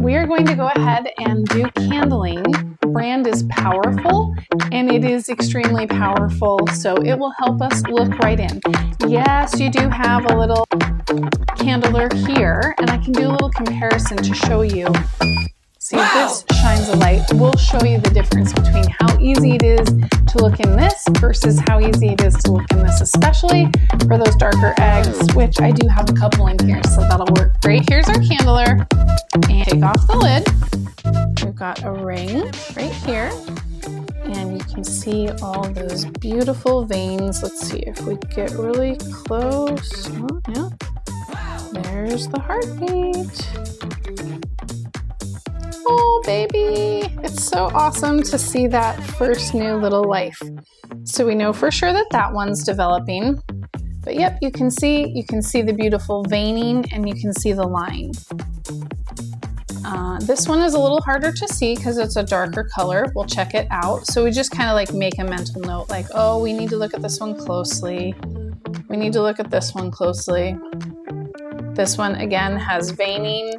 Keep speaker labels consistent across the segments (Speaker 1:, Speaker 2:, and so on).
Speaker 1: we are going to go ahead and do candling. Brand is powerful and it is extremely powerful, so it will help us look right in. Yes, you do have a little candeler here, and I can do a little comparison to show you. See, this shines a light. We'll show you the difference between how easy it is to look in this versus how easy it is to look in this, especially for those darker eggs, which I do have a couple in here, so that'll work great. Here's our candeler, and take off the lid. We've got a ring right here, and you can see all those beautiful veins. Let's see if we get really close. Oh, yeah. There's the heartbeat. Oh, baby. It's so awesome to see that first new little life. So we know for sure that that one's developing. But yep, you can see the beautiful veining, and you can see the line. This one is a little harder to see because it's a darker color. We'll check it out. So we just kind of like make a mental note like, oh, we need to look at this one closely. We need to look at this one closely. This one again has veining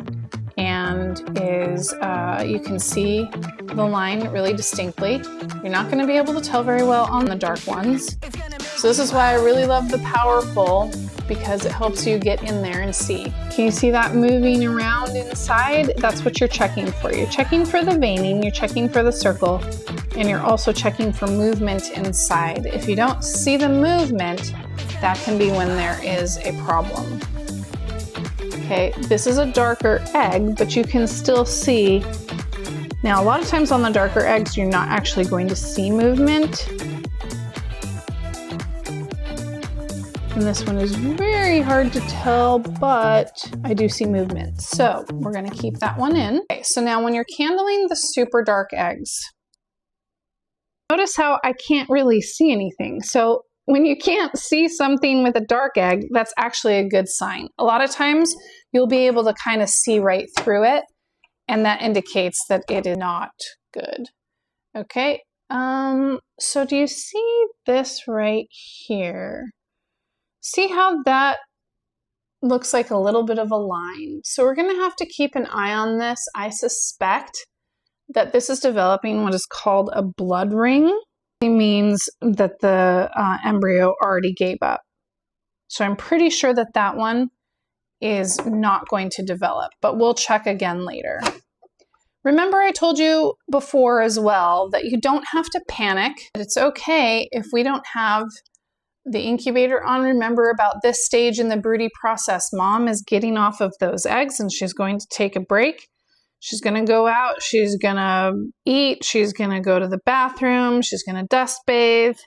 Speaker 1: and is, you can see the line really distinctly. You're not going to be able to tell very well on the dark ones. So this is why I really love the powerful, because it helps you get in there and see. Can you see that moving around inside? That's what you're checking for. You're checking for the veining, you're checking for the circle, and you're also checking for movement inside. If you don't see the movement, that can be when there is a problem. Okay, this is a darker egg, but you can still see. Now, a lot of times on the darker eggs, you're not actually going to see movement. And this one is very hard to tell, but I do see movement. So we're gonna keep that one in. Okay, so now when you're candling the super dark eggs, notice how I can't really see anything. So when you can't see something with a dark egg, that's actually a good sign. A lot of times you'll be able to kind of see right through it, and that indicates that it is not good. Okay, so do you see this right here? See how that looks like a little bit of a line? So we're gonna have to keep an eye on this. I suspect that this is developing what is called a blood ring. It means that the embryo already gave up. So I'm pretty sure that that one is not going to develop, but we'll check again later. Remember, I told you before as well that you don't have to panic. It's okay if we don't have the incubator on. Remember, about this stage in the broody process, mom is getting off of those eggs and she's going to take a break. She's going to go out, she's going to eat, she's going to go to the bathroom, she's going to dust bathe.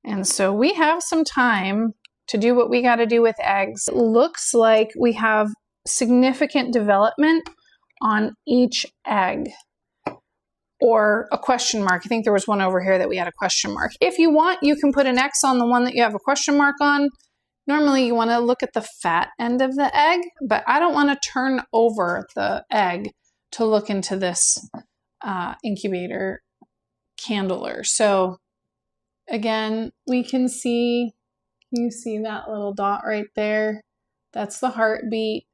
Speaker 1: And so we have some time to do what we got to do with eggs. It looks like we have significant development on each egg, or a question mark. I think there was one over here that we had a question mark. If you want, you can put an X on the one that you have a question mark on. Normally you want to look at the fat end of the egg, but I don't want to turn over the egg to look into this incubator candeler. So again, we can see, you see that little dot right there? That's the heartbeat.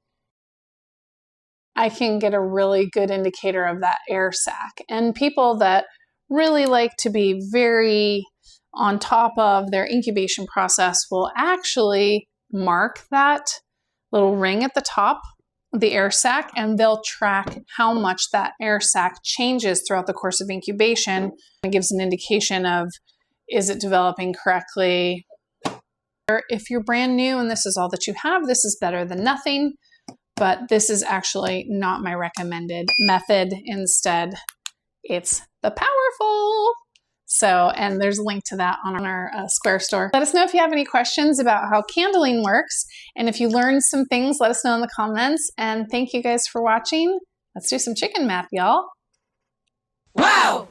Speaker 1: I can get a really good indicator of that air sac. And people that really like to be very on top of their incubation process will actually mark that little ring at the top, the air sac, and they'll track how much that air sac changes throughout the course of incubation. It gives an indication of, is it developing correctly? Or if you're brand new and this is all that you have, this is better than nothing. But this is actually not my recommended method. Instead, it's the powerful. So, and there's a link to that on our Square store. Let us know if you have any questions about how candling works. And if you learned some things, let us know in the comments. And thank you guys for watching. Let's do some chicken math, y'all. Wow!